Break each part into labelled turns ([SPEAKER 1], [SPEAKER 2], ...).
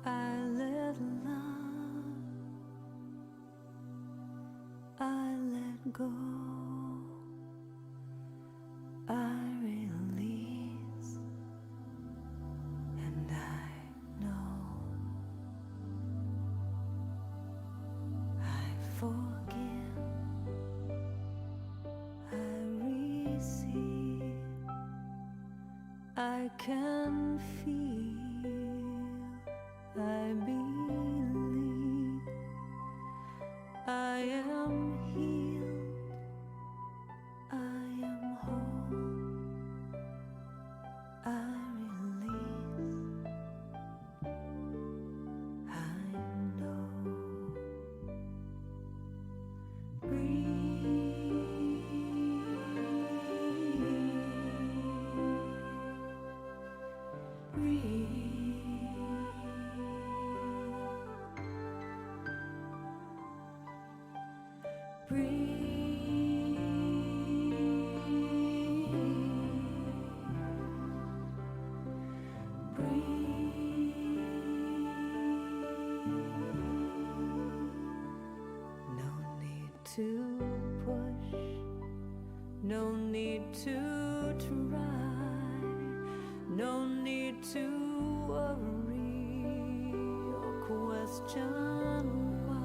[SPEAKER 1] I let love, I let go, I release, and I know I forgive, I receive, I can feel, I believe, I am healed, I am whole, I release, I know. No need to push, no need to try, no need to worry or question why.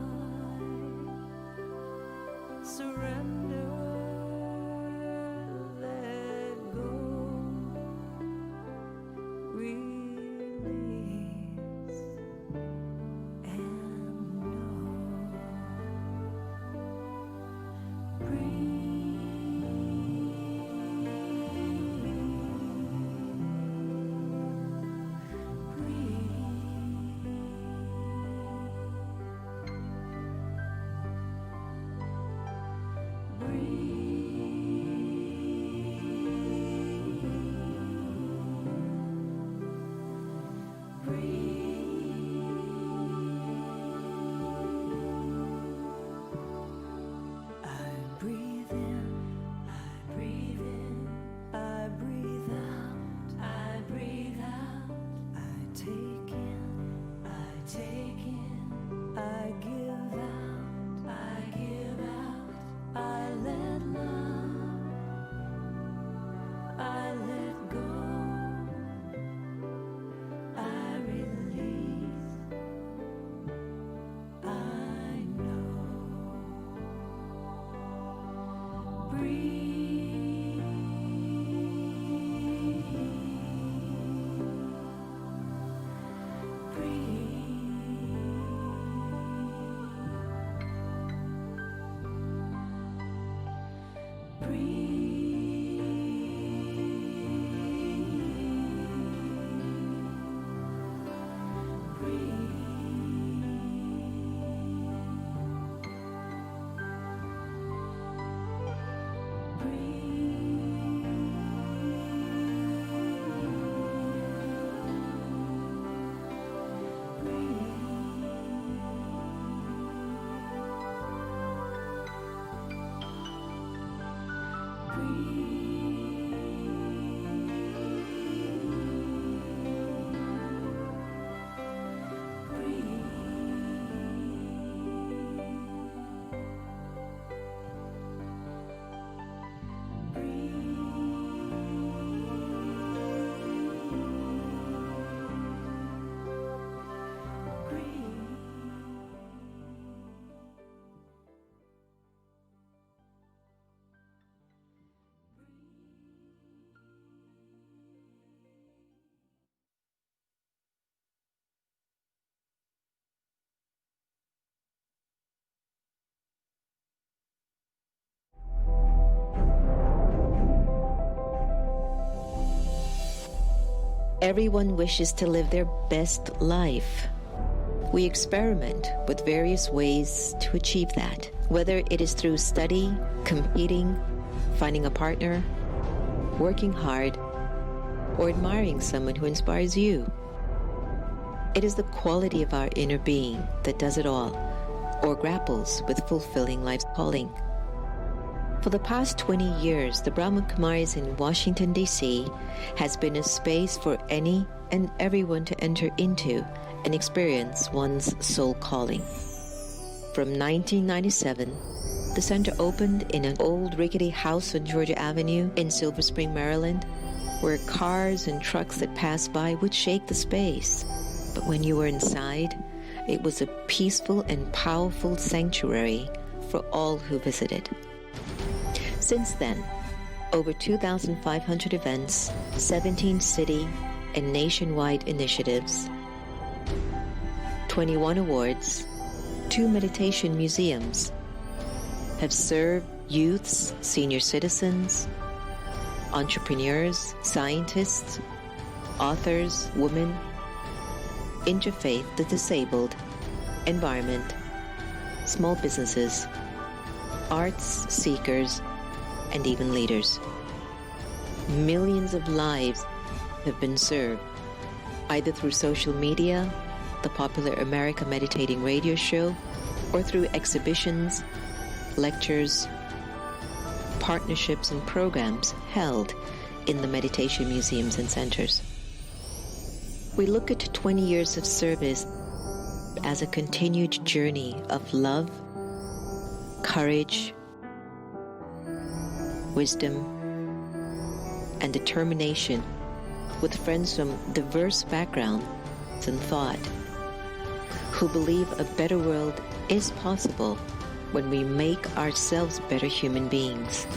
[SPEAKER 1] Surrender, let go, release, and know.
[SPEAKER 2] Everyone wishes to live their best life. We experiment with various ways to achieve that, whether it is through study, competing, finding a partner, working hard, or admiring someone who inspires you. It is the quality of our inner being that does it all, or grapples with fulfilling life's calling. For the past 20 years, the Brahma Kumaris in Washington, D.C. has been a space for any and everyone to enter into and experience one's soul calling. From 1997, the center opened in an old rickety house on Georgia Avenue in Silver Spring, Maryland, where cars and trucks that passed by would shake the space. But when you were inside, it was a peaceful and powerful sanctuary for all who visited. Since then, over 2,500 events, 17 city and nationwide initiatives, 21 awards, 2 meditation museums have served youths, senior citizens, entrepreneurs, scientists, authors, women, interfaith, the disabled, environment, small businesses, arts seekers, and even leaders. Millions of lives have been served, either through social media, the popular America Meditating radio show, or through exhibitions, lectures, partnerships, and programs held in the meditation museums and centers. We look at 20 years of service as a continued journey of love, courage, wisdom, and determination with friends from diverse backgrounds and thought who believe a better world is possible when we make ourselves better human beings.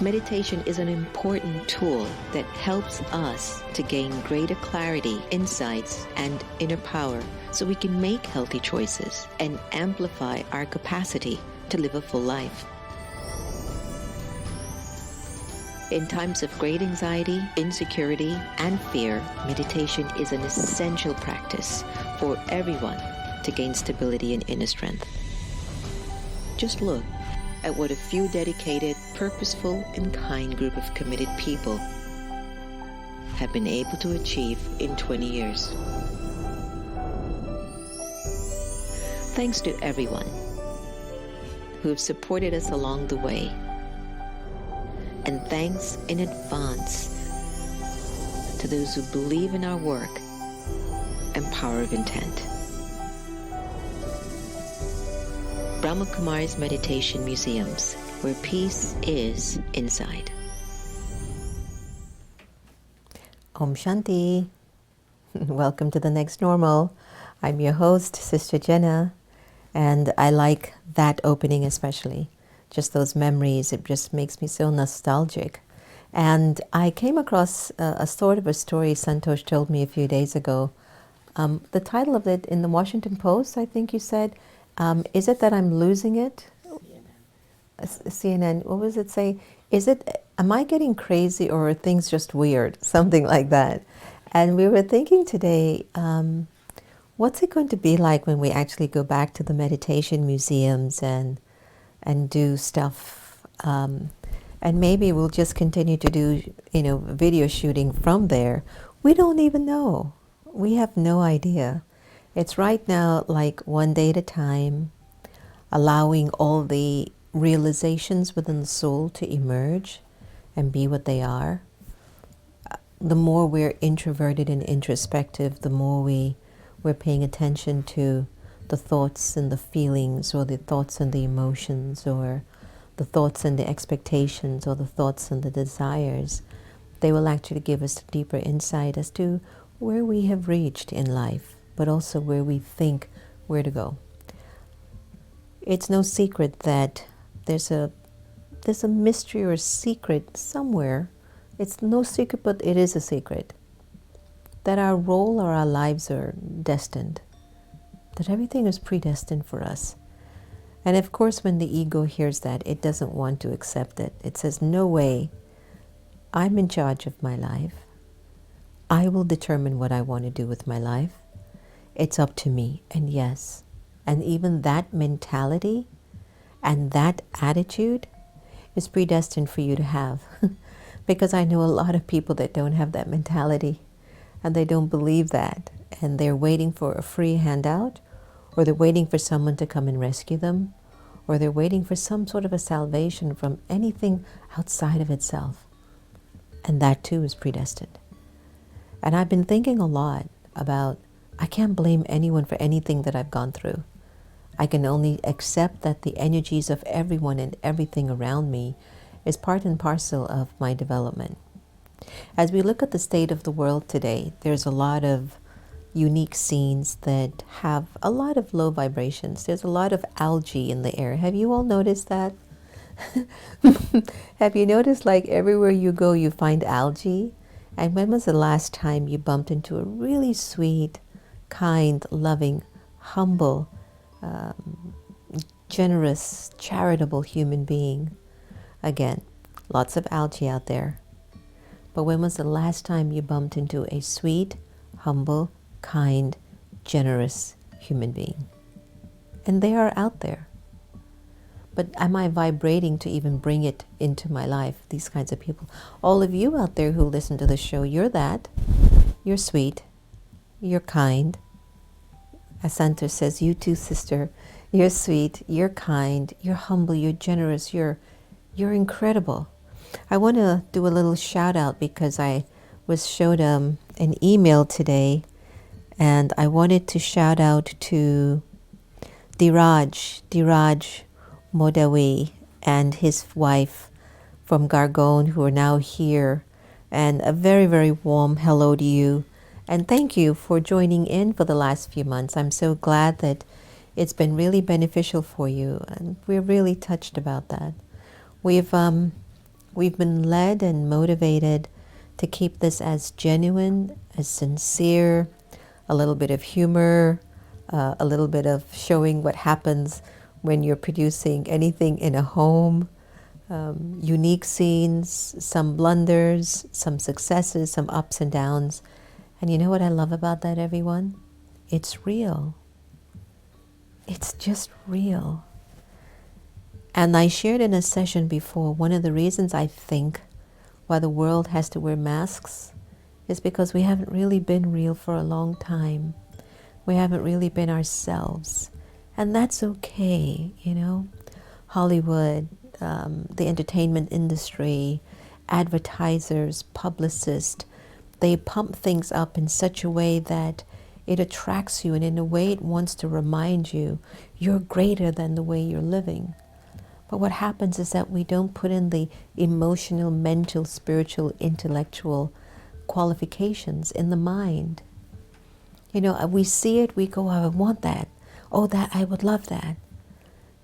[SPEAKER 2] Meditation is an important tool that helps us to gain greater clarity, insights, and inner power so we can make healthy choices and amplify our capacity to live a full life. In times of great anxiety, insecurity, and fear, meditation is an essential practice for everyone to gain stability and inner strength. Just look at what a few dedicated, purposeful, and kind group of committed people have been able to achieve in 20 years. Thanks to everyone who have supported us along the way. And thanks in advance to those who believe in our work and power of intent. Brahma Kumari's Meditation Museums, where peace is inside.
[SPEAKER 3] Om Shanti. Welcome to The Next Normal. I'm your host, Sister Jenna, and I like that opening especially. Just those memories, it just makes me so nostalgic. And I came across a sort of a story Santosh told me a few days ago. The title of it in the Washington Post, I think you said, is it that I'm losing it? CNN. What was it say? Am I getting crazy or are things just weird? Something like that. And we were thinking today, what's it going to be like when we actually go back to the meditation museums and do stuff, and maybe we'll just continue to do, video shooting from there. We don't even know. We have no idea. It's right now like one day at a time, allowing all the realizations within the soul to emerge and be what they are. The more we're introverted and introspective, the more we're paying attention to the thoughts and the feelings, or the thoughts and the emotions, or the thoughts and the expectations, or the thoughts and the desires. They will actually give us deeper insight as to where we have reached in life, but also where we think where to go. It's no secret that there's a mystery or a secret somewhere. It's no secret, but it is a secret, that our role or our lives are destined, that everything is predestined for us. And of course, when the ego hears that, it doesn't want to accept it. It says, no way, I'm in charge of my life. I will determine what I want to do with my life. It's up to me. And yes, and even that mentality and that attitude is predestined for you to have. Because I know a lot of people that don't have that mentality, and they don't believe that, and they're waiting for a free handout, or they're waiting for someone to come and rescue them, or they're waiting for some sort of a salvation from anything outside of itself. And that too is predestined. And I've been thinking a lot about I can't blame anyone for anything that I've gone through. I can only accept that the energies of everyone and everything around me is part and parcel of my development. As we look at the state of the world today, there's a lot of unique scenes that have a lot of low vibrations. There's a lot of algae in the air. Have you all noticed that? Have you noticed like everywhere you go you find algae? And when was the last time you bumped into a really sweet, kind, loving, humble, generous, charitable human being? Again, lots of algae out there. But when was the last time you bumped into a sweet, humble, kind, generous human being? And they are out there. But am I vibrating to even bring it into my life, these kinds of people? All of you out there who listen to the show, you're that. You're sweet. You're kind. As Santa says, you too, sister. You're sweet. You're kind. You're humble. You're generous. You're incredible. I want to do a little shout out because I was showed an email today, and I wanted to shout out to Diraj Modawi and his wife from Gargon, who are now here, and a very, very warm hello to you, and thank you for joining in for the last few months. I'm so glad that it's been really beneficial for you, and we're really touched about that. We've been led and motivated to keep this as genuine, as sincere, a little bit of humor, a little bit of showing what happens when you're producing anything in a home, unique scenes, some blunders, some successes, some ups and downs. And you know what I love about that, everyone? It's real. It's just real. And I shared in a session before, one of the reasons I think why the world has to wear masks is because we haven't really been real for a long time. We haven't really been ourselves. And that's okay, you know. Hollywood, the entertainment industry, advertisers, publicists, they pump things up in such a way that it attracts you, and in a way it wants to remind you you're greater than the way you're living. But what happens is that we don't put in the emotional, mental, spiritual, intellectual qualifications in the mind. You know, we see it, we go, oh, I want that. Oh, that, I would love that.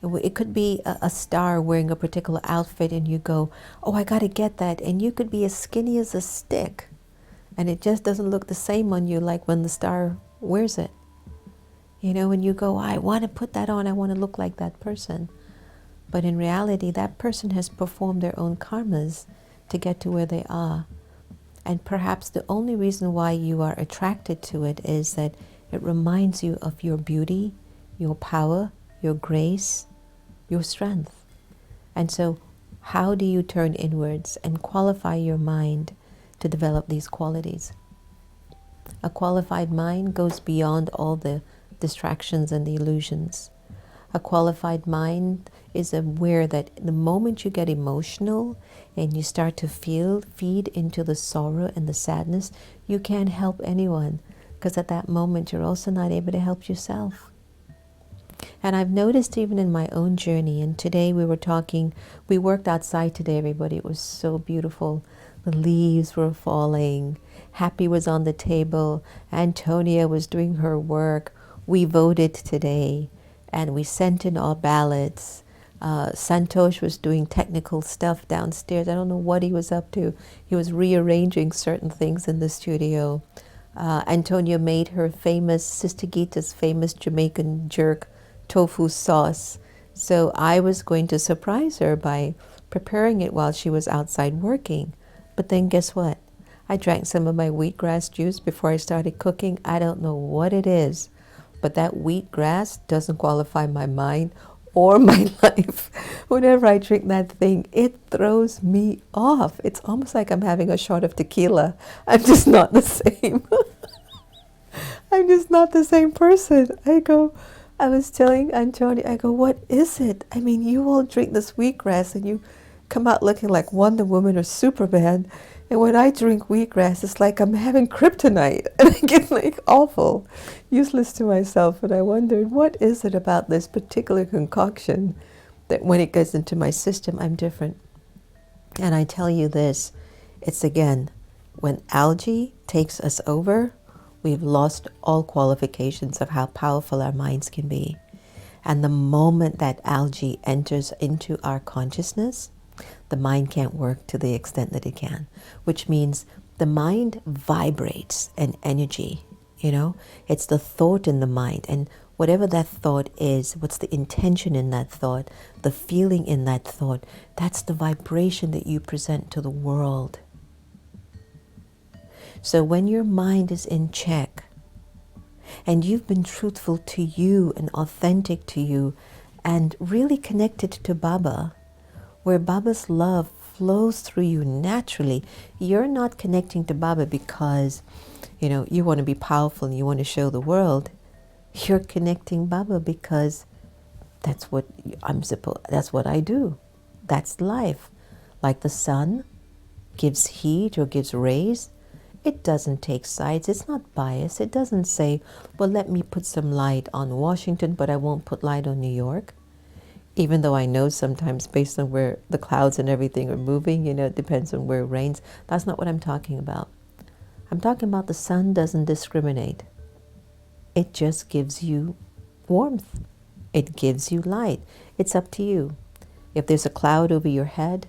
[SPEAKER 3] It could be a star wearing a particular outfit and you go, oh, I got to get that. And you could be as skinny as a stick. And it just doesn't look the same on you like when the star wears it. You know, and you go, I want to put that on. I want to look like that person. But in reality, that person has performed their own karmas to get to where they are. And perhaps the only reason why you are attracted to it is that it reminds you of your beauty, your power, your grace, your strength. And so how do you turn inwards and qualify your mind to develop these qualities? A qualified mind goes beyond all the distractions and the illusions. A qualified mind is aware that the moment you get emotional and you start to feed into the sorrow and the sadness, you can't help anyone, because at that moment you're also not able to help yourself. And I've noticed even in my own journey, and today we worked outside today, everybody. It was so beautiful. The leaves were falling. Happy was on the table. Antonia was doing her work. We voted today, and we sent in our ballots. Santosh was doing technical stuff downstairs. I don't know what he was up to. He was rearranging certain things in the studio. Antonia made her famous, Sister Gita's famous Jamaican jerk tofu sauce. So I was going to surprise her by preparing it while she was outside working. But then guess what? I drank some of my wheatgrass juice before I started cooking. I don't know what it is, but that wheatgrass doesn't qualify my mind or my life. Whenever I drink that thing, it throws me off. It's almost like I'm having a shot of tequila. I'm just not the same. I'm just not the same person. I was telling Antonia, I go, what is it? I mean, you all drink this wheatgrass and you come out looking like Wonder Woman or Superman. And when I drink wheatgrass, it's like I'm having kryptonite. And I get like awful, useless to myself. And I wondered, what is it about this particular concoction that when it gets into my system, I'm different? And I tell you this, it's again, when algae takes us over, we've lost all qualifications of how powerful our minds can be. And the moment that algae enters into our consciousness, the mind can't work to the extent that it can, which means the mind vibrates an energy, you know? It's the thought in the mind, and whatever that thought is, what's the intention in that thought, the feeling in that thought, that's the vibration that you present to the world. So when your mind is in check, and you've been truthful to you and authentic to you, and really connected to Baba, where Baba's love flows through you naturally. You're not connecting to Baba because, you know, you want to be powerful and you want to show the world. You're connecting Baba because that's what that's what I do. That's life. Like the sun gives heat or gives rays, it doesn't take sides. It's not biased. It doesn't say, well, let me put some light on Washington, but I won't put light on New York. Even though I know sometimes based on where the clouds and everything are moving, you know, it depends on where it rains. That's not what I'm talking about. I'm talking about the sun doesn't discriminate. It just gives you warmth. It gives you light. It's up to you. If there's a cloud over your head,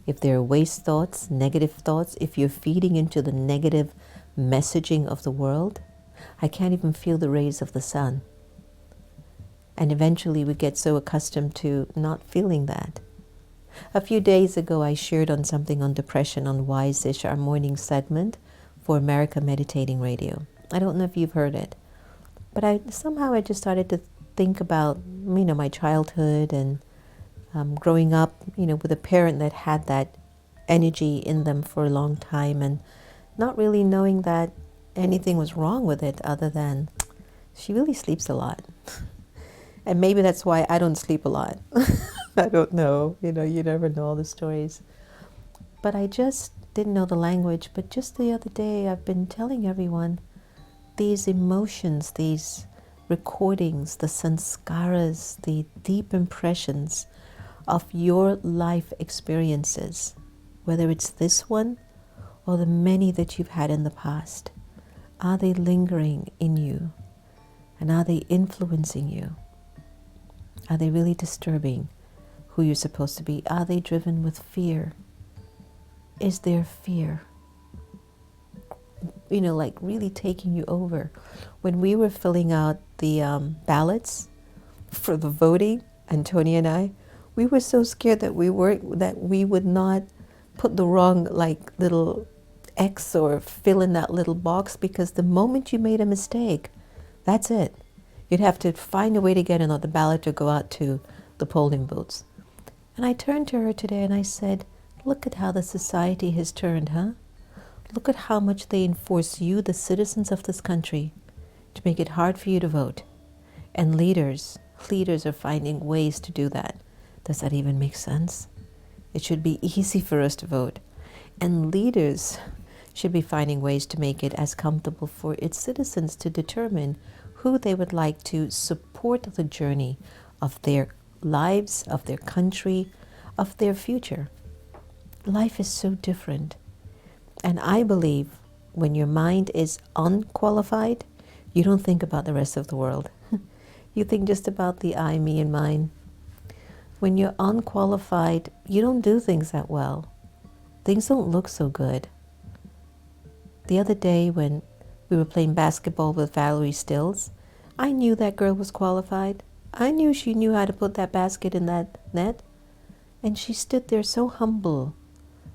[SPEAKER 3] if there are waste thoughts, negative thoughts, if you're feeding into the negative messaging of the world, I can't even feel the rays of the sun. And eventually we get so accustomed to not feeling that. A few days ago I shared on something on depression on Wise-ish, our morning segment for America Meditating Radio. I don't know if you've heard it, but I just started to think about, you know, my childhood and growing up, you know, with a parent that had that energy in them for a long time and not really knowing that anything was wrong with it other than she really sleeps a lot. And maybe that's why I don't sleep a lot. I don't know. You know, you never know all the stories. But I just didn't know the language. But just the other day, I've been telling everyone these emotions, these recordings, the sanskaras, the deep impressions of your life experiences, whether it's this one or the many that you've had in the past, are they lingering in you? And are they influencing you? Are they really disturbing who you're supposed to be? Are they driven with fear? Is there fear, you know, like really taking you over? When we were filling out the ballots for the voting, Antonia and I, we were so scared that we would not put the wrong like little X or fill in that little box, because the moment you made a mistake, that's it. You'd have to find a way to get another ballot to go out to the polling booths. And I turned to her today and I said, look at how the society has turned, huh? Look at how much they enforce you, the citizens of this country, to make it hard for you to vote. And leaders are finding ways to do that. Does that even make sense? It should be easy for us to vote. And leaders should be finding ways to make it as comfortable for its citizens to determine who they would like to support the journey of their lives, of their country, of their future. Life is so different. And I believe when your mind is unqualified, you don't think about the rest of the world. You think just about the I, me, and mine. When you're unqualified, you don't do things that well. Things don't look so good. The other day when we were playing basketball with Valerie Stills, I knew that girl was qualified. I knew she knew how to put that basket in that net. And she stood there so humble.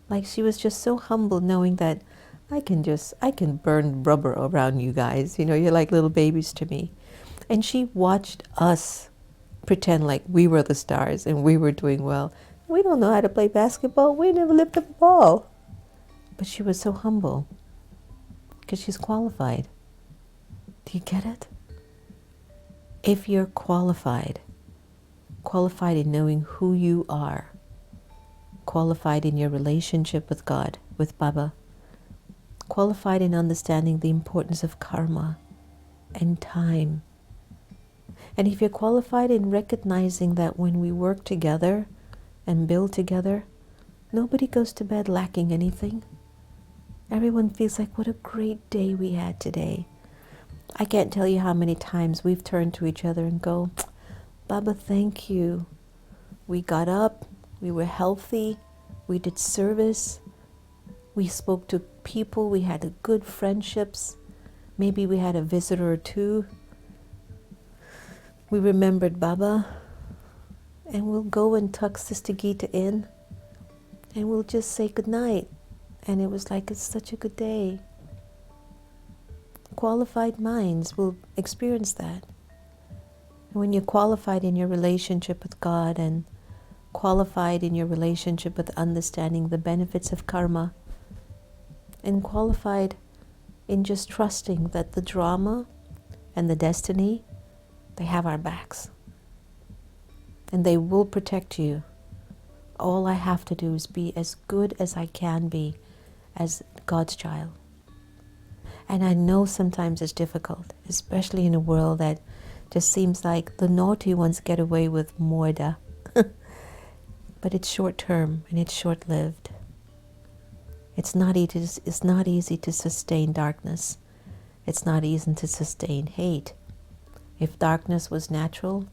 [SPEAKER 3] Like she was just so humble knowing that I can burn rubber around you guys. You know, you're like little babies to me. And she watched us pretend like we were the stars and we were doing well. We don't know how to play basketball. We never lifted a ball. But she was so humble because she's qualified. Do you get it? If you're qualified in knowing who you are, qualified in your relationship with God, with Baba, qualified in understanding the importance of karma and time. And if you're qualified in recognizing that when we work together and build together, nobody goes to bed lacking anything. Everyone feels like, what a great day we had today. I can't tell you how many times we've turned to each other and go, Baba, thank you. We got up, we were healthy, we did service, we spoke to people, we had good friendships. Maybe we had a visitor or two. We remembered Baba, and we'll go and tuck Sister Gita in, and we'll just say goodnight. And it was like, it's such a good day. Qualified minds will experience that. And when you're qualified in your relationship with God and qualified in your relationship with understanding the benefits of karma, and qualified in just trusting that the drama and the destiny, they have our backs. And they will protect you. All I have to do is be as good as I can be as God's child. And I know sometimes it's difficult, especially in a world that just seems like the naughty ones get away with murder. But it's short term and it's short lived. It's not easy to sustain darkness. It's not easy to sustain hate. If darkness was natural,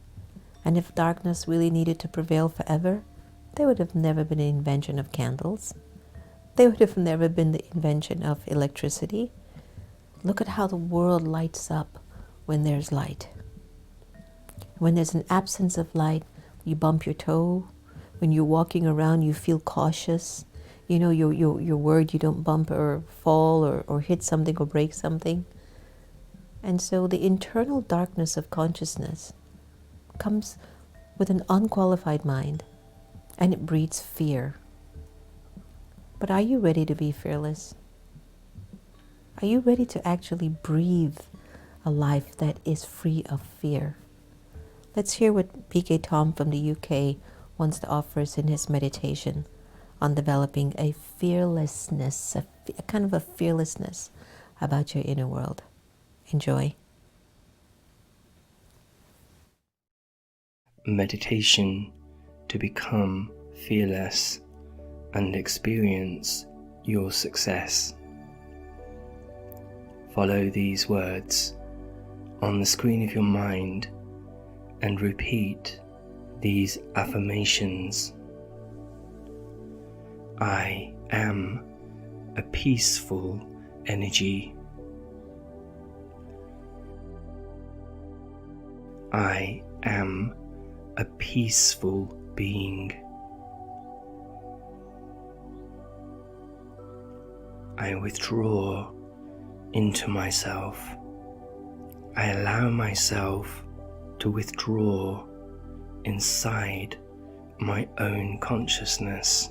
[SPEAKER 3] and if darkness really needed to prevail forever, there would have never been an invention of candles. There would have never been the invention of electricity. Look at how the world lights up when there's light. When there's an absence of light, you bump your toe. When you're walking around, you feel cautious. You know, you're worried you don't bump or fall or hit something or break something. And so the internal darkness of consciousness comes with an unqualified mind, and it breeds fear. But are you ready to be fearless? Are you ready to actually breathe a life that is free of fear? Let's hear what PK Tom from the UK wants to offer us in his meditation on developing a fearlessness, a kind of a fearlessness about your inner world. Enjoy.
[SPEAKER 4] Meditation to become fearless and experience your success. Follow these words on the screen of your mind and repeat these affirmations. I am a peaceful energy. I am a peaceful being. I withdraw into myself. I allow myself to withdraw inside my own consciousness.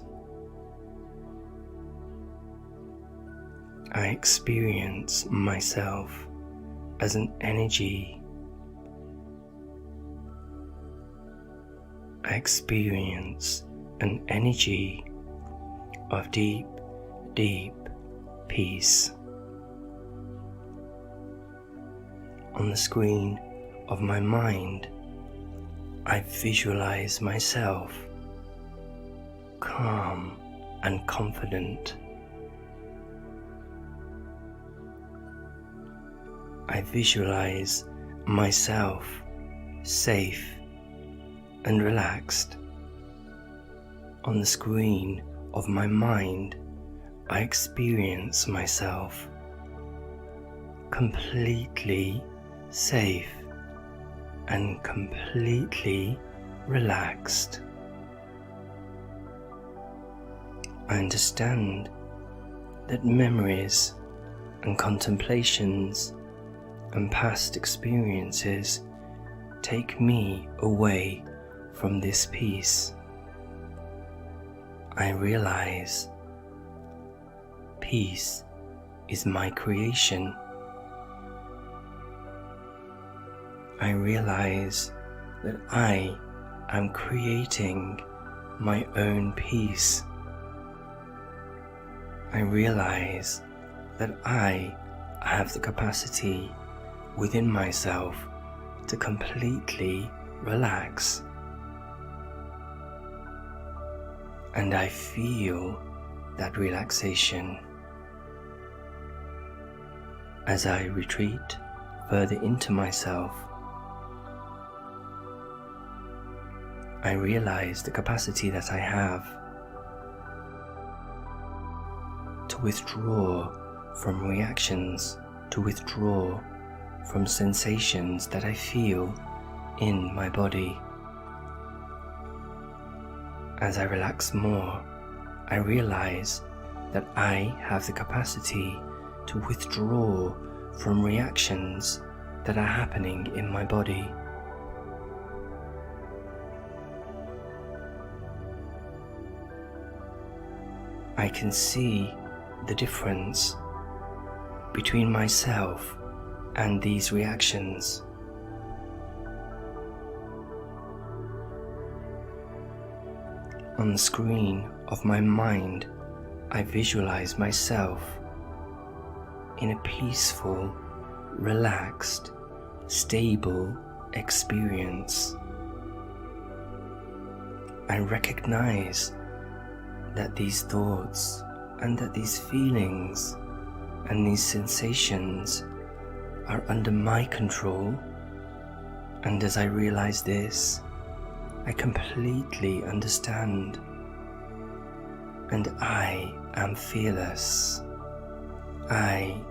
[SPEAKER 4] I experience myself as an energy. I experience an energy of deep, deep peace. On the screen of my mind, I visualize myself calm and confident. I visualize myself safe and relaxed. On the screen of my mind, I experience myself completely safe and completely relaxed. I understand that memories and contemplations and past experiences take me away from this peace. I realize peace is my creation. I realize that I am creating my own peace. I realize that I have the capacity within myself to completely relax. And I feel that relaxation as I retreat further into myself. I realize the capacity that I have to withdraw from reactions, to withdraw from sensations that I feel in my body. As I relax more, I realize that I have the capacity to withdraw from reactions that are happening in my body. I can see the difference between myself and these reactions. On the screen of my mind, I visualize myself in a peaceful, relaxed, stable experience. I recognize that these thoughts and that these feelings and these sensations are under my control, and as I realize this, I completely understand, and I am fearless. I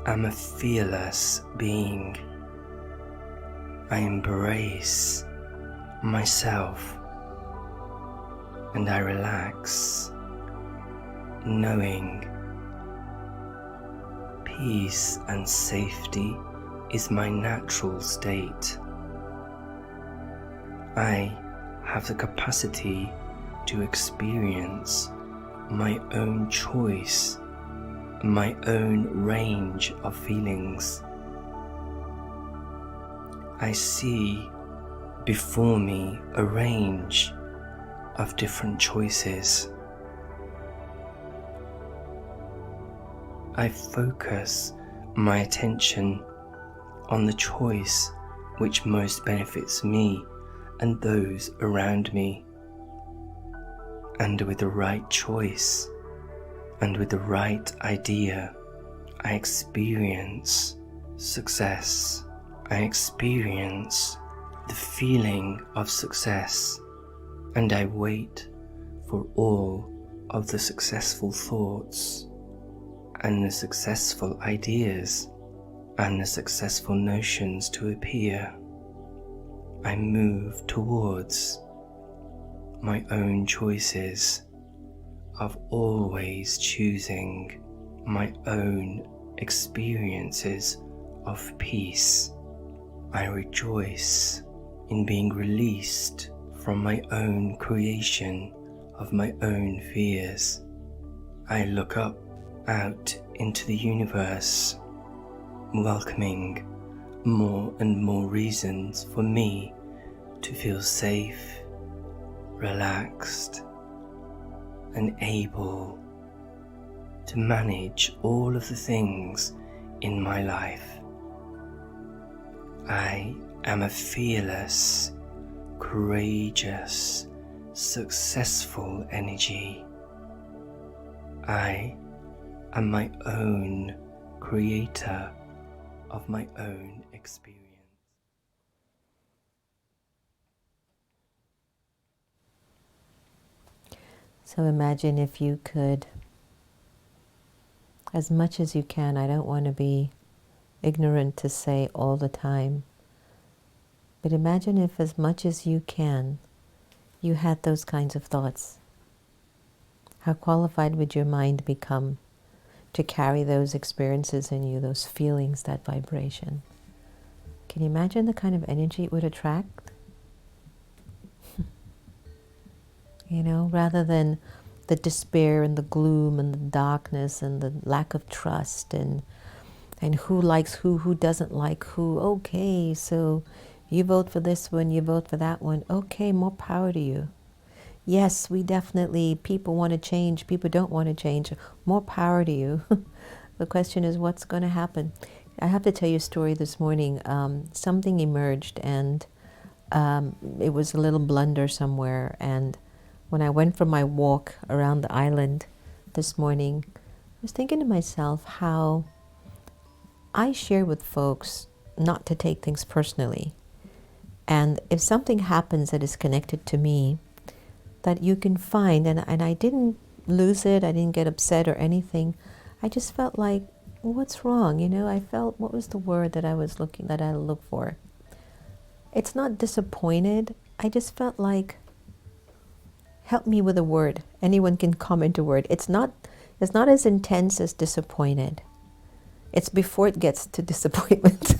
[SPEAKER 4] am a fearless being. I embrace myself and I relax, knowing peace and safety is my natural state. I have the capacity to experience my own choice, my own range of feelings. I see before me a range of different choices. I focus my attention on the choice which most benefits me and those around me. And with the right choice and with the right idea, I experience success. I experience the feeling of success, and I wait for all of the successful thoughts and the successful ideas and the successful notions to appear. I move towards my own choices of always choosing my own experiences of peace. I rejoice in being released from my own creation of my own fears. I look up out into the universe, welcoming more and more reasons for me to feel safe, relaxed, and able to manage all of the things in my life. I am a fearless, courageous, successful energy. I am my own creator of my own experience.
[SPEAKER 3] So imagine if you could, as much as you can, I don't want to be ignorant to say all the time, but imagine if as much as you can, you had those kinds of thoughts. How qualified would your mind become to carry those experiences in you, those feelings, that vibration? Can you imagine the kind of energy it would attract? You know, rather than the despair and the gloom and the darkness and the lack of trust and who likes who doesn't like who. Okay, so you vote for this one, you vote for that one. Okay, more power to you. Yes, we definitely, people want to change, people don't want to change. More power to you. The question is, what's going to happen? I have to tell you a story this morning. Something emerged, and it was a little blunder somewhere. And when I went for my walk around the island this morning, I was thinking to myself how I share with folks not to take things personally. And if something happens that is connected to me, that you can find, and I didn't lose it, I didn't get upset or anything. I just felt like, what's wrong? I felt, what was the word that I look for? It's not disappointed. I just felt like, help me with a word. Anyone can comment a word. It's not as intense as disappointed. It's before it gets to disappointment.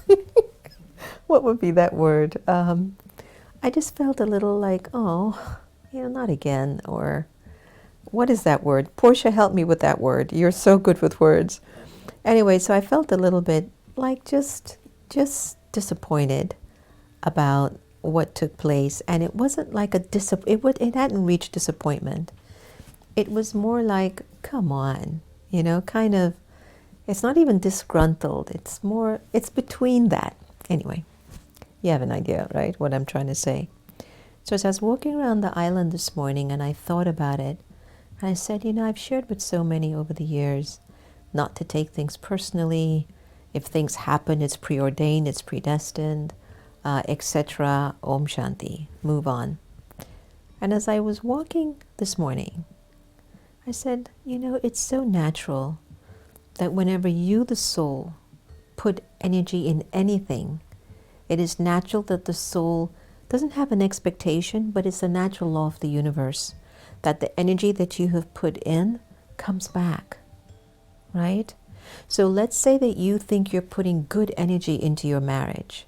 [SPEAKER 3] What would be that word? I just felt a little like, oh, not again, or what is that word? Portia, help me with that word. You're so good with words. Anyway, so I felt a little bit like just disappointed about what took place, and it wasn't like it hadn't reached disappointment. It was more like, come on, kind of. It's not even disgruntled. It's between that. Anyway, you have an idea, right, what I'm trying to say. So as I was walking around the island this morning and I thought about it, and I said, I've shared with so many over the years not to take things personally. If things happen, it's preordained, it's predestined, etc. Om Shanti. Move on. And as I was walking this morning, I said, it's so natural that whenever you, the soul, put energy in anything, it is natural that the soul doesn't have an expectation, but it's a natural law of the universe that the energy that you have put in comes back, right? So let's say that you think you're putting good energy into your marriage,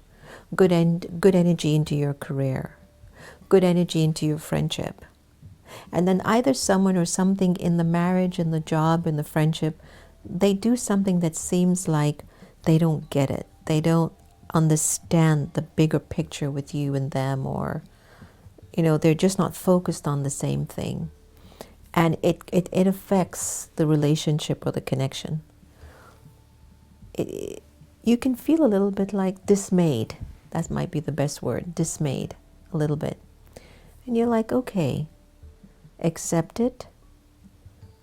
[SPEAKER 3] good energy into your career, good energy into your friendship. And then either someone or something in the marriage, in the job, in the friendship, they do something that seems like they don't get it. They don't understand the bigger picture with you and them, or they're just not focused on the same thing, and it affects the relationship or the connection. You can feel a little bit like dismayed. That might be the best word, dismayed a little bit. And you're like, okay, accept it.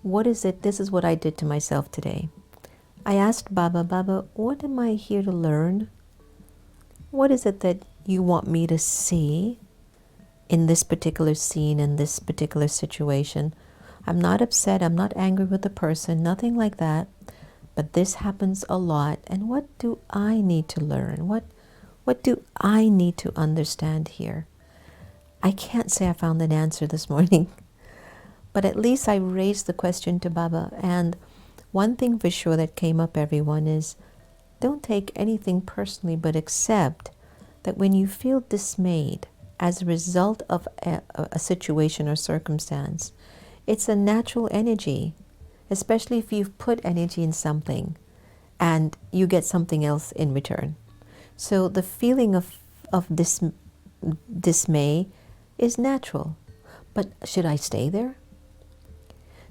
[SPEAKER 3] What is it? This is what I did to myself today. I asked Baba, what am I here to learn? What is it that you want me to see in this particular scene, in this particular situation? I'm not upset, I'm not angry with the person, nothing like that. But this happens a lot. And what do I need to learn? What do I need to understand here? I can't say I found an answer this morning. But at least I raised the question to Baba. And one thing for sure that came up, everyone, is don't take anything personally, but accept that when you feel dismayed as a result of a situation or circumstance, it's a natural energy, especially if you've put energy in something and you get something else in return. So the feeling of dismay is natural. But should I stay there?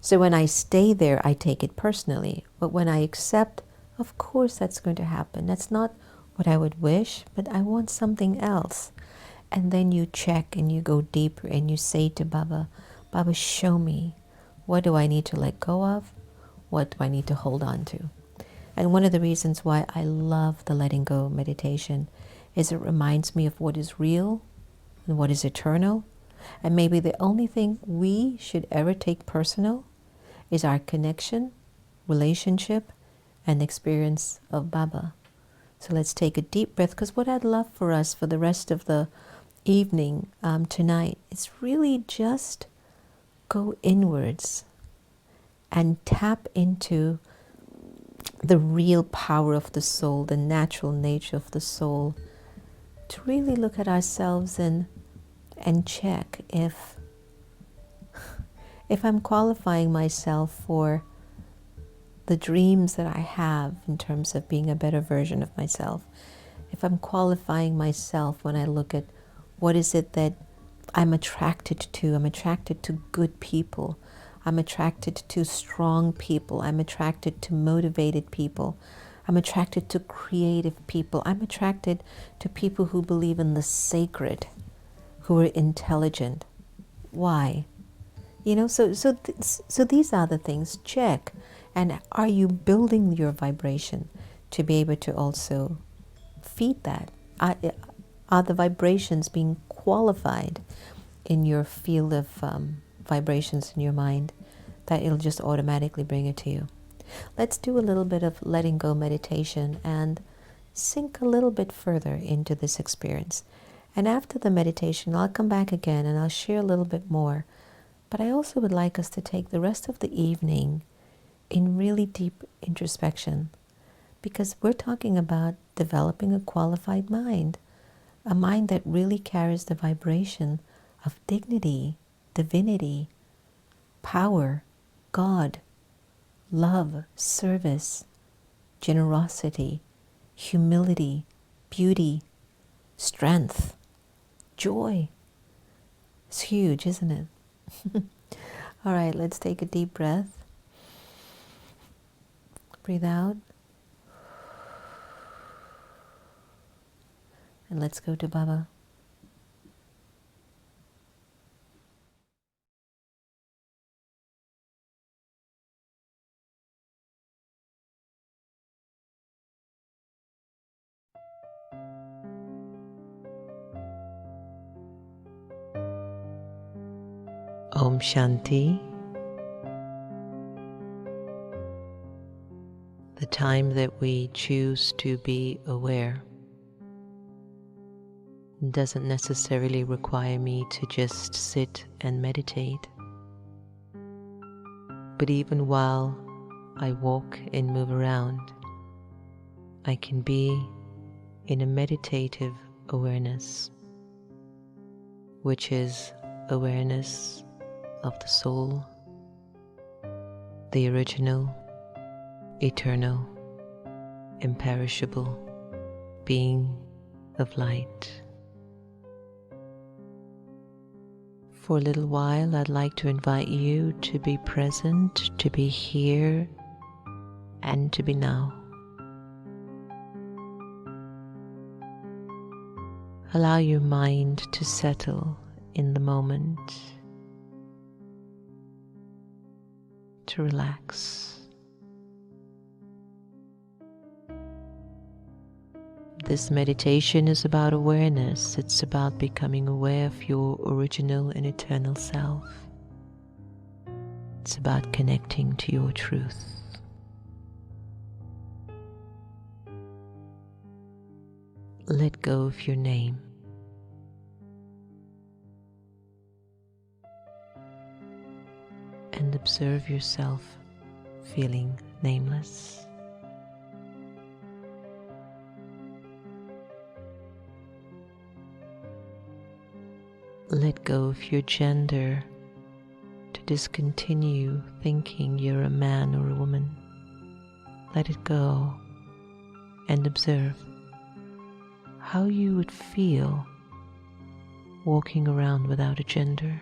[SPEAKER 3] So when I stay there, I take it personally. But when I accept, of course that's going to happen. That's not what I would wish, but I want something else. And then you check and you go deeper and you say to Baba, Baba, show me. What do I need to let go of? What do I need to hold on to? And one of the reasons why I love the letting go meditation is it reminds me of what is real and what is eternal. And maybe the only thing we should ever take personal is our connection, relationship, and experience of Baba. So let's take a deep breath, because what I'd love for us for the rest of the evening tonight is really just go inwards and tap into the real power of the soul, the natural nature of the soul, to really look at ourselves and check if I'm qualifying myself for the dreams that I have in terms of being a better version of myself. If I'm qualifying myself when I look at what is it that I'm attracted to. I'm attracted to good people. I'm attracted to strong people. I'm attracted to motivated people. I'm attracted to creative people. I'm attracted to people who believe in the sacred, who are intelligent. Why? You know, so these are the things. Check. And are you building your vibration to be able to also feed that? Are the vibrations being qualified in your field of vibrations in your mind that it'll just automatically bring it to you? Let's do a little bit of letting go meditation and sink a little bit further into this experience. And after the meditation, I'll come back again and I'll share a little bit more. But I also would like us to take the rest of the evening in really deep introspection, because we're talking about developing a qualified mind, a mind that really carries the vibration of dignity, divinity, power, God, love, service, generosity, humility, beauty, strength, joy. It's huge, isn't it? All right, let's take a deep breath. Breathe out. And let's go to Baba. Om Shanti. The time that we choose to be aware doesn't necessarily require me to just sit and meditate. But even while I walk and move around, I can be in a meditative awareness, which is awareness of the soul, the original, eternal, imperishable being of light. For a little while, I'd like to invite you to be present, to be here, and to be now. Allow your mind to settle in the moment, to relax. This meditation is about awareness. It's about becoming aware of your original and eternal self. It's about connecting to your truth. Let go of your name. And observe yourself feeling nameless. Let go of your gender to discontinue thinking you're a man or a woman. Let it go and observe how you would feel walking around without a gender.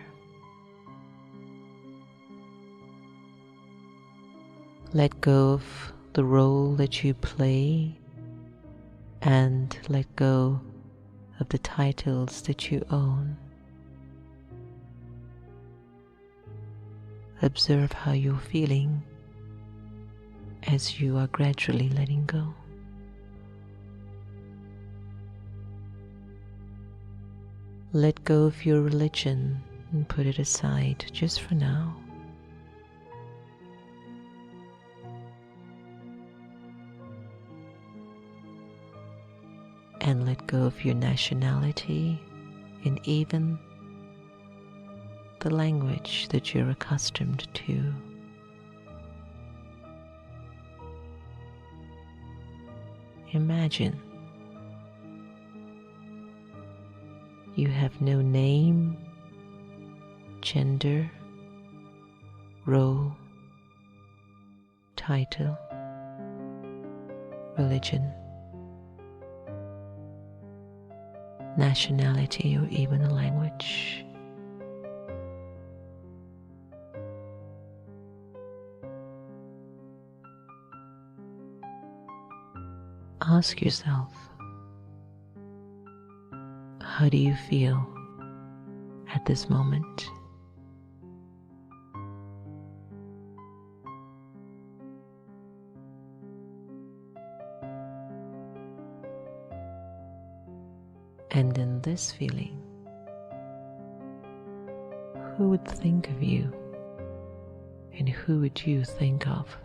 [SPEAKER 3] Let go of the role that you play and let go of the titles that you own. Observe how you're feeling as you are gradually letting go. Let go of your religion and put it aside just for now. And let go of your nationality and even the language that you're accustomed to. Imagine you have no name, gender, role, title, religion, nationality, or even a language.
[SPEAKER 5] Ask yourself, how do you feel at this moment? And in this feeling, who would think of you and who would you think of?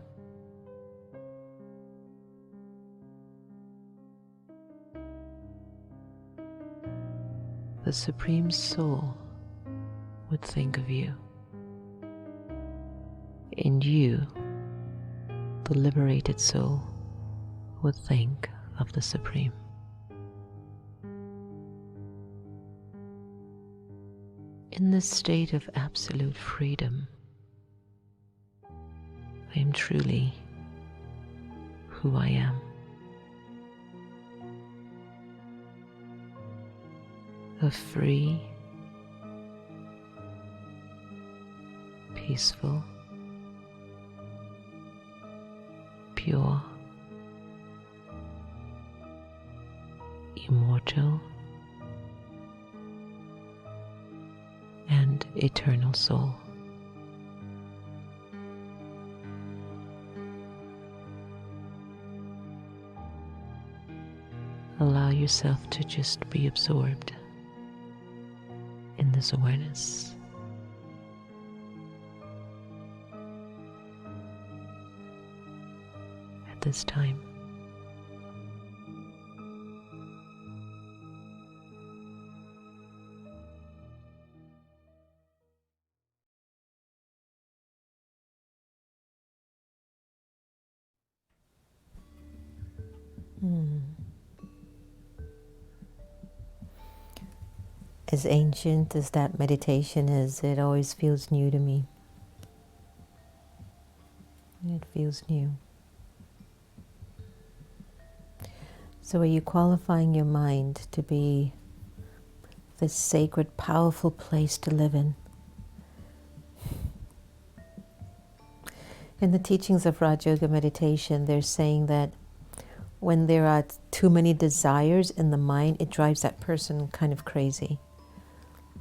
[SPEAKER 5] The Supreme Soul would think of you, and you, the liberated soul, would think of the Supreme. In this state of absolute freedom, I am truly who I am. A free, peaceful, pure, immortal, and eternal soul. Allow yourself to just be absorbed in this awareness. At this time,
[SPEAKER 3] As ancient as that meditation is, it always feels new to me. It feels new. So are you qualifying your mind to be this sacred, powerful place to live in? In the teachings of Raj Yoga meditation, they're saying that when there are too many desires in the mind, it drives that person kind of crazy.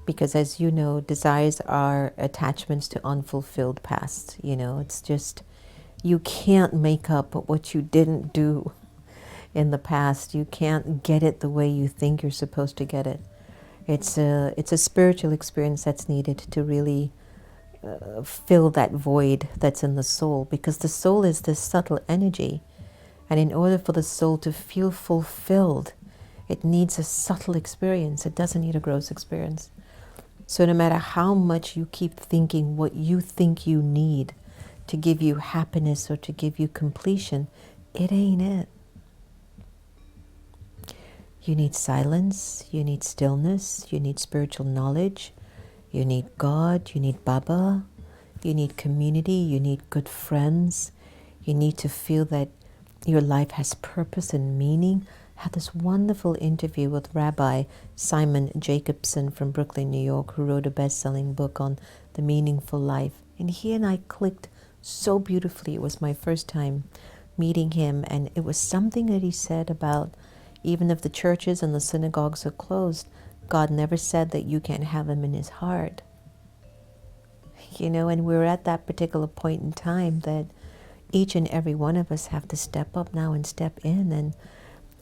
[SPEAKER 3] Because as you know, desires are attachments to unfulfilled past. You know, it's just, you can't make up what you didn't do in the past. You can't get it the way you think you're supposed to get it. It's a spiritual experience that's needed to really fill that void that's in the soul. Because the soul is this subtle energy. And in order for the soul to feel fulfilled, it needs a subtle experience. It doesn't need a gross experience. So no matter how much you keep thinking what you think you need to give you happiness or to give you completion, it ain't it. You need silence, you need stillness, you need spiritual knowledge, you need God, you need Baba, you need community, you need good friends, you need to feel that your life has purpose and meaning. I had this wonderful interview with Rabbi Simon Jacobson from Brooklyn, New York, who wrote a best-selling book on the meaningful life. And he and I clicked so beautifully. It was my first time meeting him, and it was something that he said about, even if the churches and the synagogues are closed, God never said that you can't have him in his heart. You know, and we're at that particular point in time that each and every one of us have to step up now and step in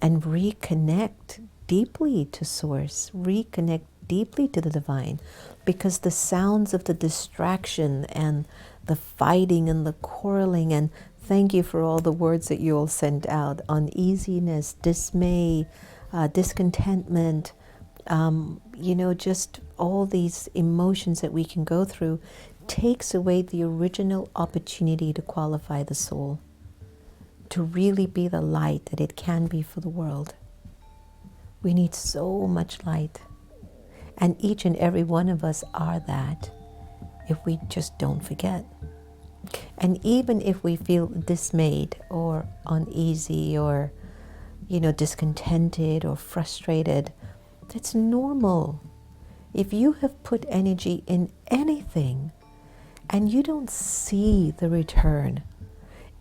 [SPEAKER 3] and reconnect deeply to Source, reconnect deeply to the divine, because the sounds of the distraction and the fighting and the quarreling, and thank you for all the words that you all sent out, uneasiness, dismay, discontentment, you know, just all these emotions that we can go through, takes away the original opportunity to qualify the soul, to really be the light that it can be for the world. We need so much light. And each and every one of us are that, if we just don't forget. And even if we feel dismayed or uneasy or, you know, discontented or frustrated, that's normal. If you have put energy in anything and you don't see the return,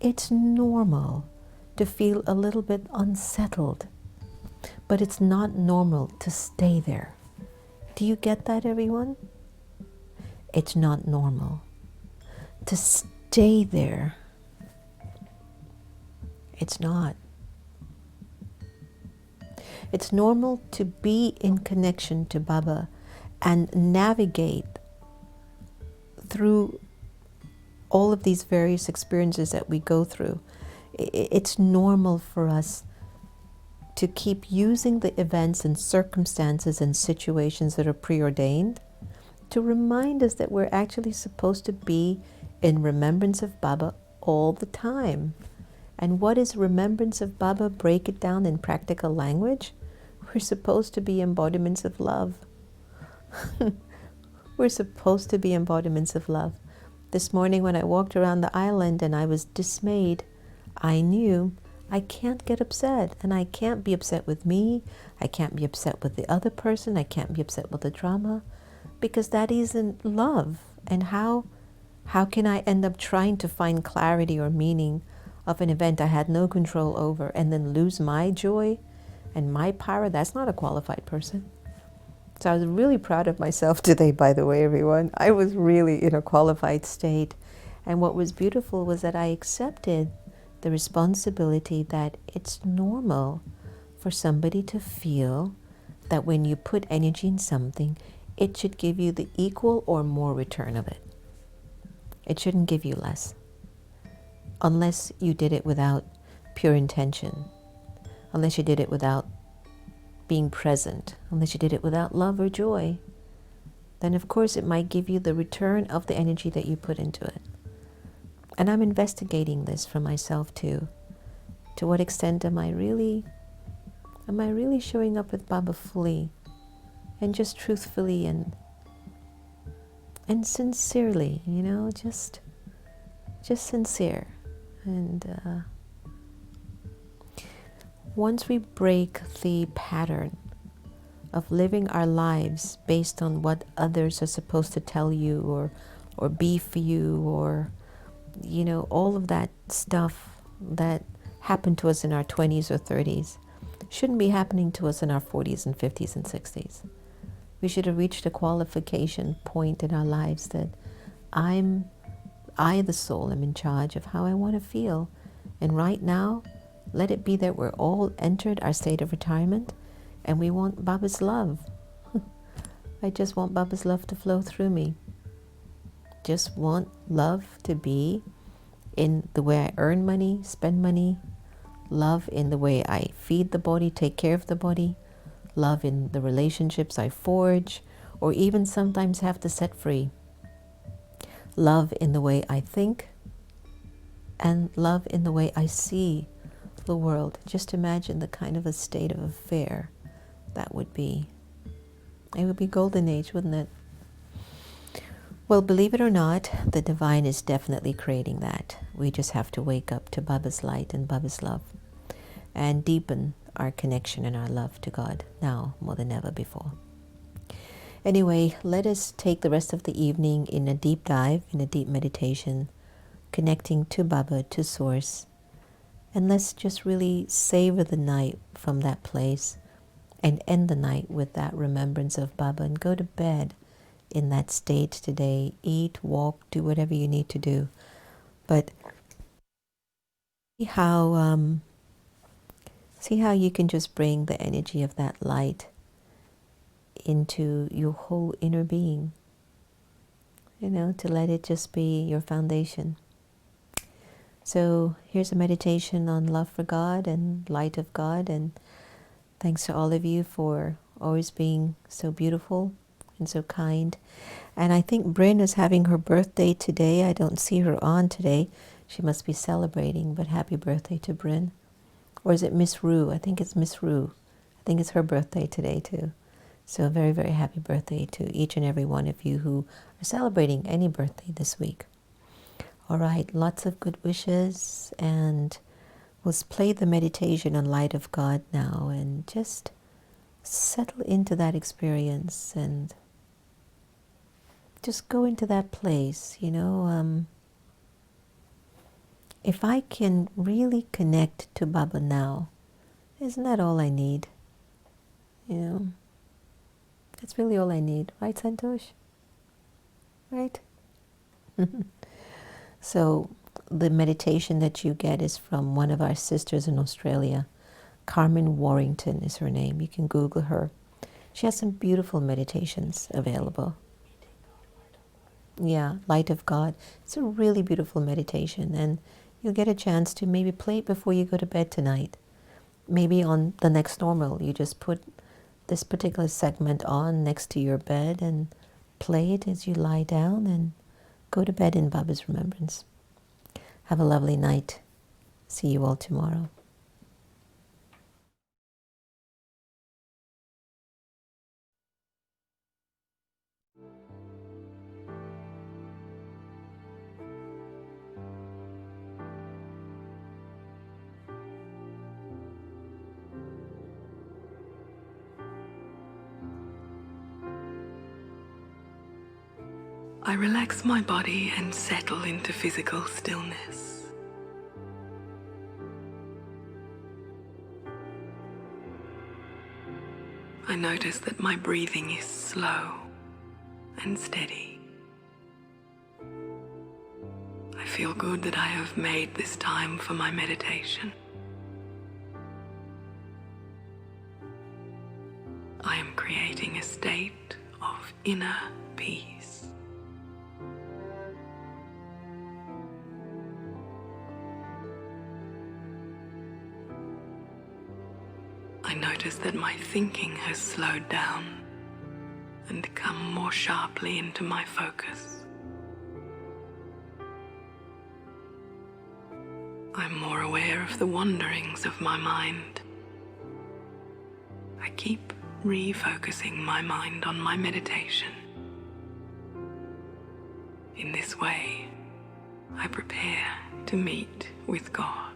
[SPEAKER 3] it's normal to feel a little bit unsettled. But it's not normal to stay there. Do you get that, everyone? It's not normal to stay there. It's not. It's normal to be in connection to Baba and navigate through all of these various experiences that we go through. It's normal for us to keep using the events and circumstances and situations that are preordained to remind us that we're actually supposed to be in remembrance of Baba all the time. And what is remembrance of Baba? Break it down in practical language. We're supposed to be embodiments of love. We're supposed to be embodiments of love. This morning when I walked around the island and I was dismayed, I knew I can't get upset, and I can't be upset with me. I can't be upset with the other person. I can't be upset with the drama, because that isn't love. And how can I end up trying to find clarity or meaning of an event I had no control over and then lose my joy and my power? That's not a qualified person. So I was really proud of myself today, by the way, everyone. I was really in a qualified state. And what was beautiful was that I accepted the responsibility that it's normal for somebody to feel that when you put energy in something, it should give you the equal or more return of it. It shouldn't give you less, unless you did it without pure intention, unless you did it without being present, unless you did it without love or joy. Then of course it might give you the return of the energy that you put into it. And I'm investigating this for myself too. To what extent am I really showing up with Baba fully and just truthfully and sincerely, just sincere. And once we break the pattern of living our lives based on what others are supposed to tell you or be for you, or all of that stuff that happened to us in our 20s or 30s shouldn't be happening to us in our 40s and 50s and 60s. We should have reached a qualification point in our lives that I, the soul, am in charge of how I want to feel. And right now, let it be that we're all entered our state of retirement and we want Baba's love. I just want Baba's love to flow through me. Just want love to be in the way I earn money, spend money, love in the way I feed the body, take care of the body, love in the relationships I forge, or even sometimes have to set free, love in the way I think, and love in the way I see the world. Just imagine the kind of a state of affair that would be. It would be golden age, wouldn't it? Well, believe it or not, the divine is definitely creating that. We just have to wake up to Baba's light and Baba's love and deepen our connection and our love to God now more than ever before. Anyway, let us take the rest of the evening in a deep dive, in a deep meditation, connecting to Baba, to Source. And let's just really savor the night from that place and end the night with that remembrance of Baba and go to bed in that state today. Eat, walk, do whatever you need to do. But see how you can just bring the energy of that light into your whole inner being. To let it just be your foundation. So here's a meditation on love for God and light of God. And thanks to all of you for always being so beautiful and so kind. And I think Bryn is having her birthday today. I don't see her on today. She must be celebrating, but happy birthday to Bryn. Or is it Miss Rue? I think it's Miss Rue. I think it's her birthday today too. So a very, very happy birthday to each and every one of you who are celebrating any birthday this week. All right, lots of good wishes, and let's play the meditation on light of God now and just settle into that experience and just go into that place, if I can really connect to Baba now, isn't that all I need? You know, that's really all I need, right, Santosh? Right? So the meditation that you get is from one of our sisters in Australia. Carmen Warrington is her name. You can Google her. She has some beautiful meditations available. Yeah, Light of God. It's a really beautiful meditation, and you'll get a chance to maybe play it before you go to bed tonight. Maybe on the next normal, you just put this particular segment on next to your bed and play it as you lie down and go to bed in Baba's remembrance. Have a lovely night. See you all tomorrow.
[SPEAKER 6] I relax my body and settle into physical stillness. I notice that my breathing is slow and steady. I feel good that I have made this time for my meditation. I am creating a state of inner peace. I notice that my thinking has slowed down and come more sharply into my focus. I'm more aware of the wanderings of my mind. I keep refocusing my mind on my meditation. In this way, I prepare to meet with God.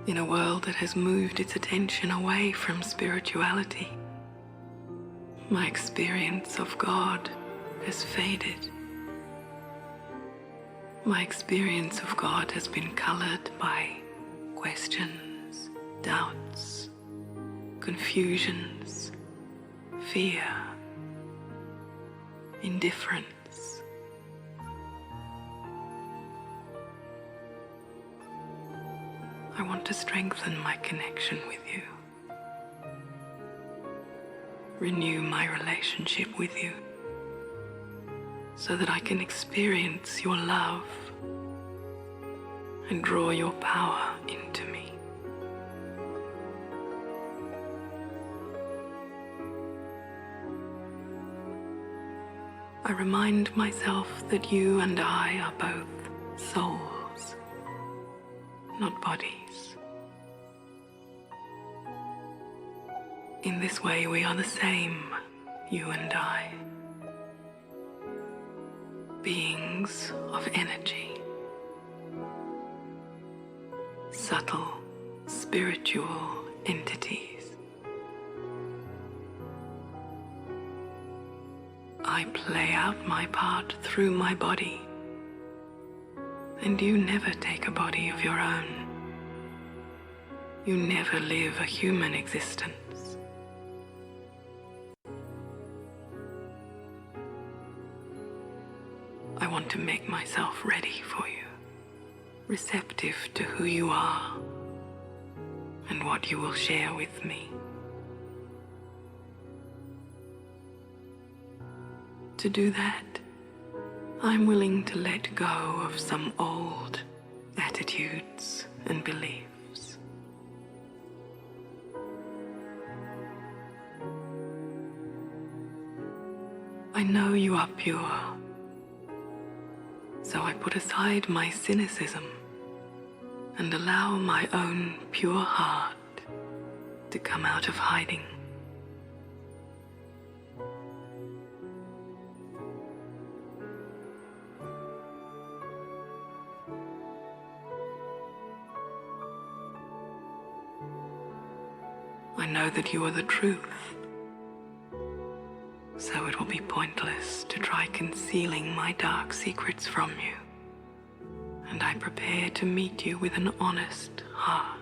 [SPEAKER 6] In a world that has moved its attention away from spirituality, my experience of God has faded. My experience of God has been colored by questions, doubts, confusions, fear, indifference. I want to strengthen my connection with you, renew my relationship with you, so that I can experience your love and draw your power into me. I remind myself that you and I are both souls, not bodies. In this way, we are the same, you and I. Beings of energy, subtle spiritual entities. I play out my part through my body, and you never take a body of your own. You never live a human existence. I want to make myself ready for you, receptive to who you are and what you will share with me. To do that, I'm willing to let go of some old attitudes and beliefs. I know you are pure, so I put aside my cynicism and allow my own pure heart to come out of hiding. I know that you are the truth, So it will be pointless to try concealing my dark secrets from you. And I prepare to meet you with an honest heart.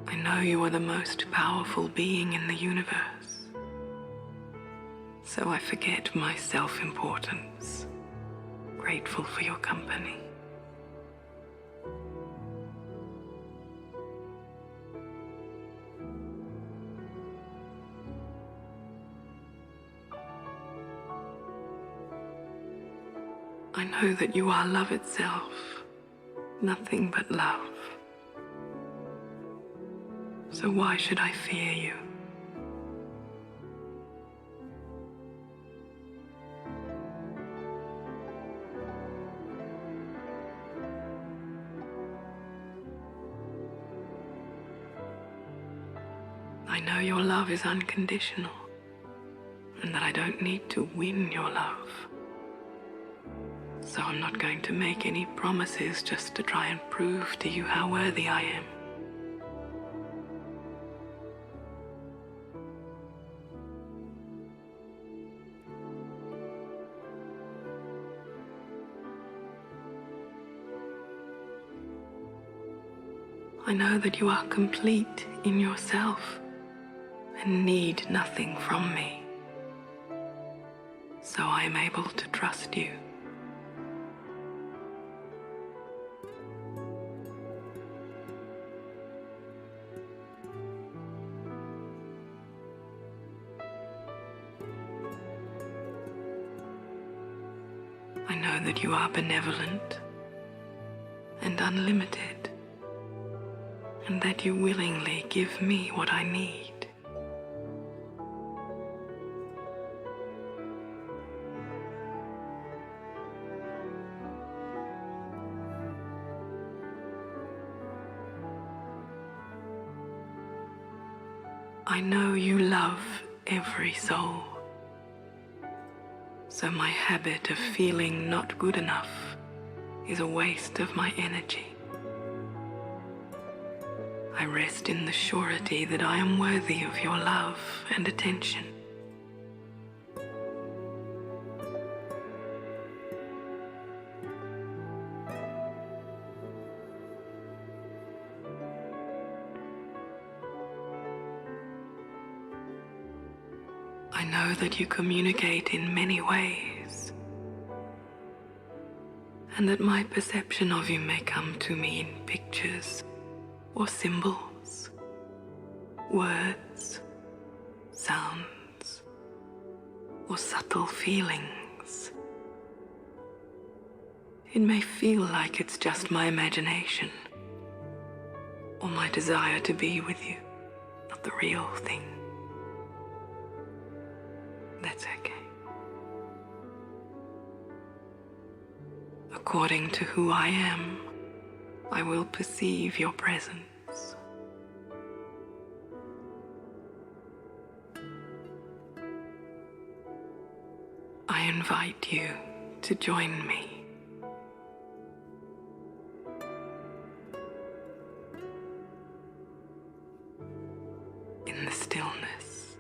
[SPEAKER 6] I know you are the most powerful being in the universe, so I forget my self-importance, grateful for your company. I know that you are love itself, nothing but love. So why should I fear you? I know your love is unconditional, and that I don't need to win your love. So I'm not going to make any promises just to try and prove to you how worthy I am. I know that you are complete in yourself and need nothing from me. So I am able to trust you. I know that you are benevolent and unlimited, and that you willingly give me what I need. I know you love every soul, so my habit of feeling not good enough is a waste of my energy. I rest in the surety that I am worthy of your love and attention. I know that you communicate in many ways, and that my perception of you may come to me in pictures or symbols, words, sounds, or subtle feelings. It may feel like it's just my imagination, or my desire to be with you, not the real thing. That's okay. According to who I am, I will perceive your presence. I invite you to join me. In the stillness,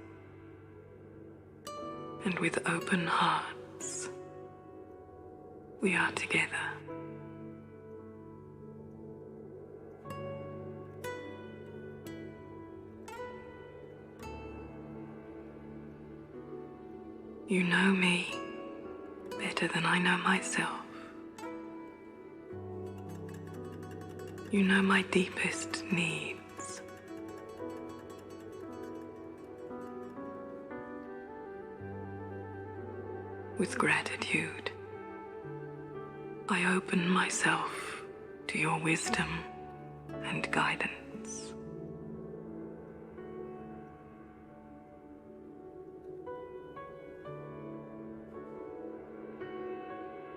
[SPEAKER 6] and with open hearts, we are together. You know me better than I know myself. You know my deepest needs. With gratitude, I open myself to your wisdom and guidance.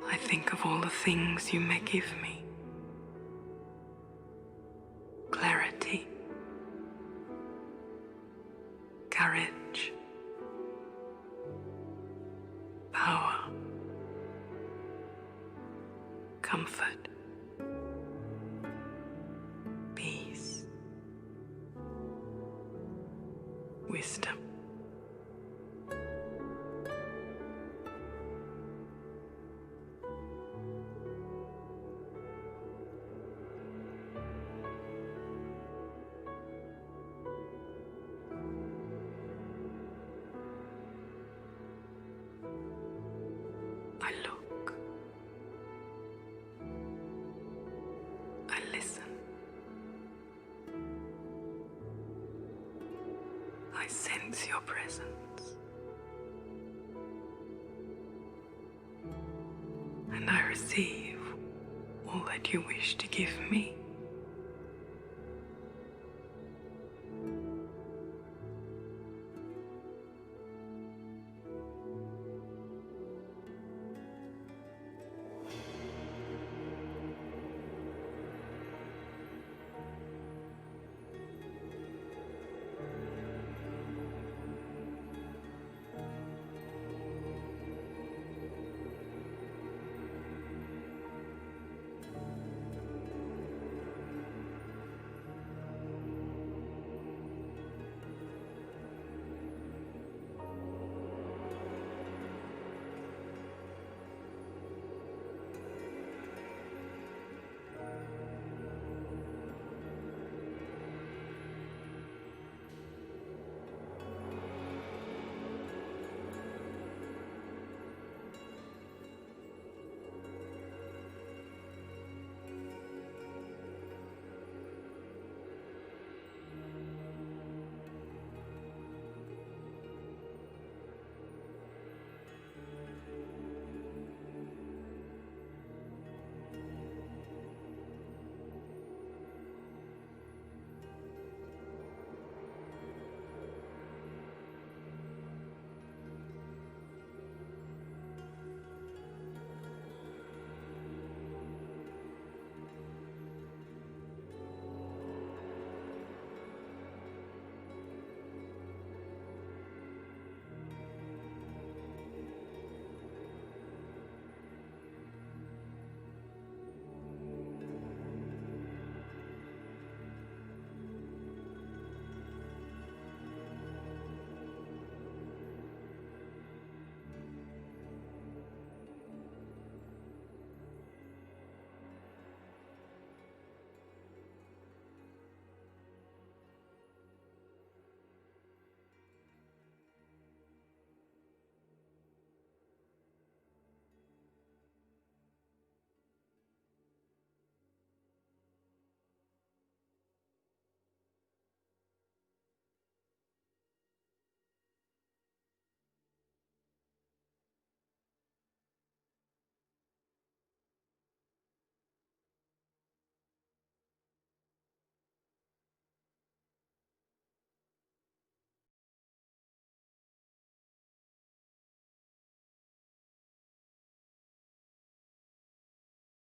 [SPEAKER 6] I think of all the things you may give me. Clarity, courage, power, wisdom. I look. I listen. I sense your presence. And I receive all that you wish to give me.